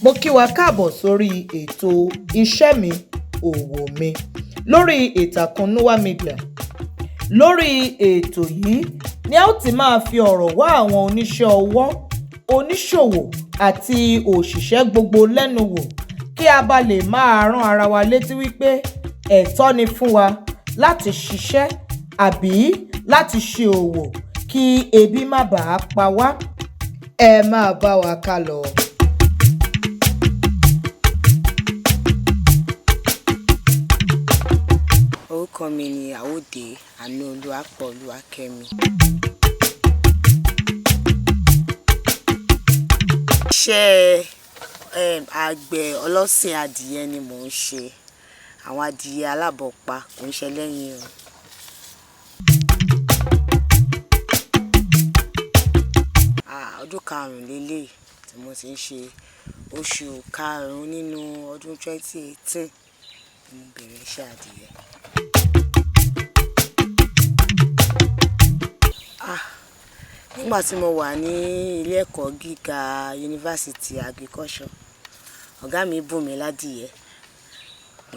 Mo kí wa káàbọ̀ sórí ètò Iṣẹ́ mi, òwò mi lórí ìtàkùn Nua Media. Lórí ètò yìí ni a ó ti máa fi ọ̀rọ̀ wá àwọn oníṣẹ́ ọwọ́, oníṣòwò àti òṣìṣẹ́ gbogbo lẹ́nu wò kí a bá lè máa rán ara wa létí wípé ẹ̀tọ́ ni fún wa láti ṣiṣẹ́ àbí láti ṣe òwò kí ebi má bàa pa wá. Ẹ máa bá wa ká lọ. Orúkọ mi ni AWÓDÈ ÀÀNÚOLÚWAPỌ. Iṣẹ́ àgbẹ̀ ọlọ́sìn adìyẹ ni mò ń ṣe. Àwọn adìyẹ alábọ̀pá kò ń ṣe lẹ́yìn o. Ọdún karùn-ún lélẹ́yìí tí mo ti ń ṣe. Oṣù karùn-ún nínú ọdún 2018 ni mo bẹ̀rẹ̀ iṣẹ́ adìyẹ. Nígbà tí mo wà ní ilé ẹ̀kọ́ gíga yunifásítì agriculture, ọ̀gá mi bùn mi ládìyẹ. Mo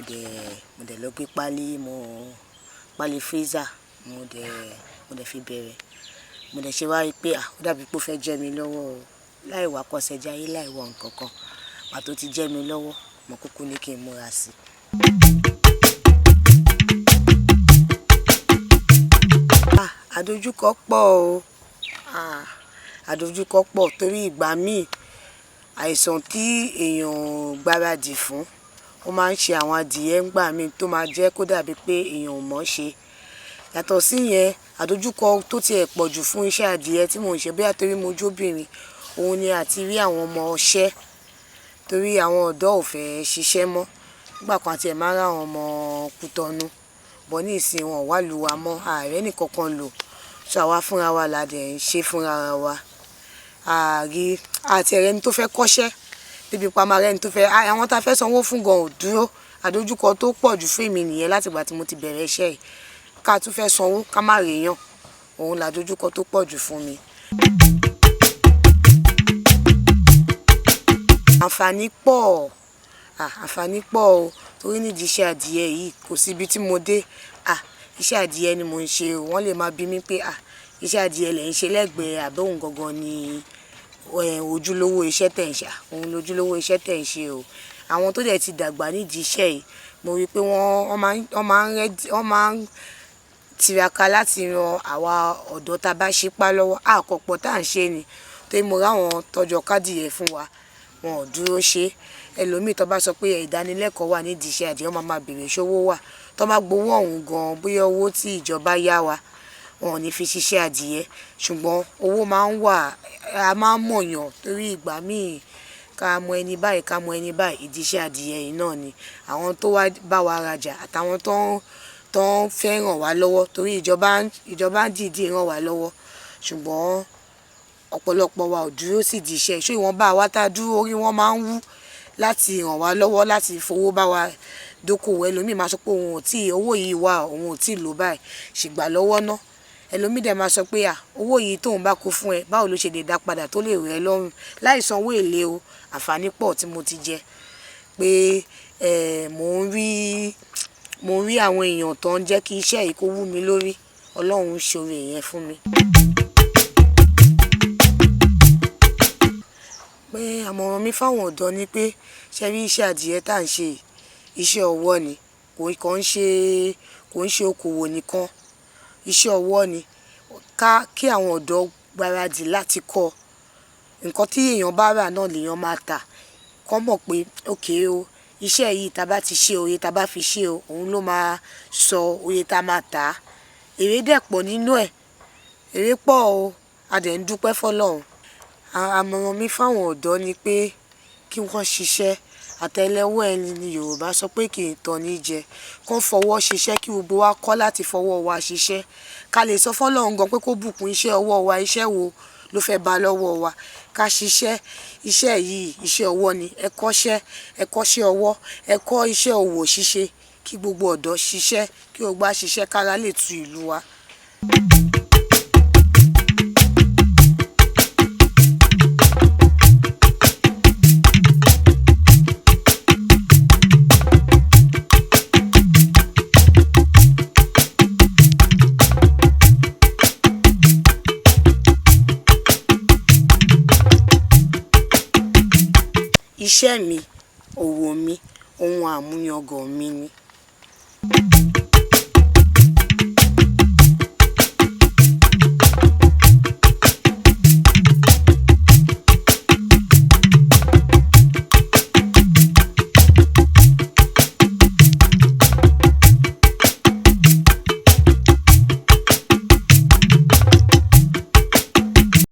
dẹ̀ lọ gbé pálí freezer mo dẹ̀ fi bẹ̀rẹ̀. Mo dẹ̀ ṣe wá rí pé ó dàbí pé ó fẹ́ jẹ mi lọ́wọ́ o. Láì wá kọsẹ̀ jáyé láì wọ nǹkan kan. Pàtó ti jẹ mi lọ́wọ́, mo kúkú ní kí n múra sí i. Àdojúkọ pọ̀ o. Àdojúkọ pọ̀ torí ìgbà míì àìsàn tí èèyàn gbáradì fún ó máa ń ṣe àwọn adìyẹ ńgbà míì tó máa jẹ́ kó dàbí pé èèyàn ò mọ̀ ṣe. Yàtọ̀ sí yẹn, àdojúkọ tó tiẹ̀ pọ̀ jù fún iṣẹ́ adìyẹ tí mò ń ṣe bóyá torí mo jóbìnrin, òun ni àti rí àwọn ọmọ ọṣẹ́ torí àwọn ọ̀dọ́ ò fẹ́ ṣiṣẹ́ mọ́. Nígbà kan àti ẹ̀ máa ń rá àwọn ọmọ Kútọ̀nù bọ̀ ní ìsìn wọn wá lù wá mọ́, ààrẹ nìkankan lò. So àwa fúnra wa la dẹ̀ ń ṣe fúnra wa. Àti ẹ̀rẹ́ ni tó fẹ́ kọ́ṣẹ́ débi pamọ́ rẹ̀ ni tó fẹ́ àwọn tá fẹ́ sanwó fún gan ò dúró. Àdojúkọ tó pọ̀ jù fún èmi nìyẹn láti ìgbà tí mo ti bẹ̀rẹ̀ iṣẹ́ yìí. Ká tún fẹ́ sanwó ká má rèèyàn, òun làdojúkọ tó pọ̀ jù fún mi. Àǹfààní pọ̀ o torí nídìí iṣẹ́ adìyẹ yìí kò sí ibi tí mo dé. Iṣẹ́ adìyẹ ni mò ń ṣe o. Wọ́n lè máa bi mí pé iṣẹ́ adìyẹ lẹ̀ ń ṣe lẹ́gbẹ̀ẹ́ àbí òun gangan ni ojúlówó iṣẹ́ tẹ̀ ń ṣe. Òun lójúlówó iṣẹ́ tẹ̀ ń ṣe o. Àwọn tó dẹ̀ ti dàgbà nídìí iṣẹ́ yìí mo rí pé wọ́n máa ń tiraka láti ran àwa ọ̀dọ́ tá bá ṣípá lọ́wọ́. Àkọ́pọ̀ tá à ń ṣe ni torí mo ráwọn tọ́jọ́ kádìyẹ fún wa, wọn ò dúró ṣe. Ẹlòmíì tó bá sọ pé ìdánilẹ́kọ̀ọ́ wà nídìí iṣẹ́ adìyẹ, wọ́n máa bèrè ṣówó wà. Tó bá gbowó ọ̀hún gan bóyá owó tí ìjọba yá wa, wọn ò ní fi ṣiṣẹ́ adìyẹ. Ṣùgbọ́n owó máa ń wà, a máa ń mọ̀yàn torí ìgbà míì ká mọ ẹni báyìí ìdí iṣẹ́ adìyẹ yìí náà ni. Àwọn tó wá bá wa rajà àtàwọn tó ń fẹ́ ràn wá lọ́wọ́ torí ìjọba ń dìídì ràn wá lọ́wọ́. Ṣùgbọ́n ọ̀pọ̀lọpọ̀ wa ò dúró sí ìdí iṣẹ́. Ṣé ìwọ̀n bá wa tá dúró orí wọn máa ń wú láti ràn wá lọ́wọ́ láti fowó bá wa dókòwò. Ẹlòmíì máa sọ pé owó yìí wà òun ò tí ì lò báyìí, ṣìgbà lọ́wọ́ ná. Ẹlòmíì dẹ̀ máa sọ pé owó yìí tóun bá kó fún ẹ báwo ló ṣe lè dá padà tó lè rẹ̀ ẹ́ lọ́rùn láì sanwó èlé o. Àǹfààní pọ̀ tí mo ti jẹ pé mò ń rí àwọn èèyàn tó ń jẹ́ kí iṣẹ́ yìí kó wú mi lórí. Ọlọ́run ṣoore yẹn fún mi. Pé àmọ̀ràn mi fáwọn ọ̀dọ́ ni pé ṣé rí iṣẹ́ adìyẹ tá à ń ṣe iṣẹ́ ọwọ́ ni kò ń ṣe okòwò nìkan. Iṣẹ́ ọwọ́ ni kí àwọn ọ̀dọ́ gbáradì láti kọ́. Nǹkan tí èèyàn bá rà náà lèèyàn máa tà. Kọ́ mọ̀ pé okay o, iṣẹ́ yìí tá bá ti ṣe oye tá bá fi ṣe o, òun ló máa sọ oye tá máa tà. Èrè dẹ̀ pọ̀ nínú ẹ̀. Èrè pọ̀ o. A dẹ̀ ń dúpẹ́ f'Ọlọ́run. Àmọ̀ràn mi fáwọn ọ̀dọ́ ni pé kí wọ́n ṣiṣẹ́. Àtẹ́lẹwọ́ ẹni ni Yorùbá sọ pé kì í tàn ní jẹ. Kán fọwọ́ ṣiṣẹ́ kí gbogbo wa kọ́ láti fọwọ́ wa ṣiṣẹ́. Ká lè sọ f'Ọlọ́run gan pé kó bùkún iṣẹ́ ọwọ́ wa. Iṣẹ́ wo ló fẹ́ bá lọ́wọ́ wa? Ká ṣiṣẹ́. Iṣẹ́ yìí iṣẹ́ ọwọ́ ni. Ẹ kọ́ṣẹ́ ọwọ́, ẹ kọ́ iṣẹ́ òwò ṣíṣe kí gbogbo ọ̀dọ́ ṣiṣẹ́ kí gbogbo wa ṣiṣẹ́ kára lè tu ìlú wa. iṣẹ́ mi òwò mi ohun àmúyangàn mi ni.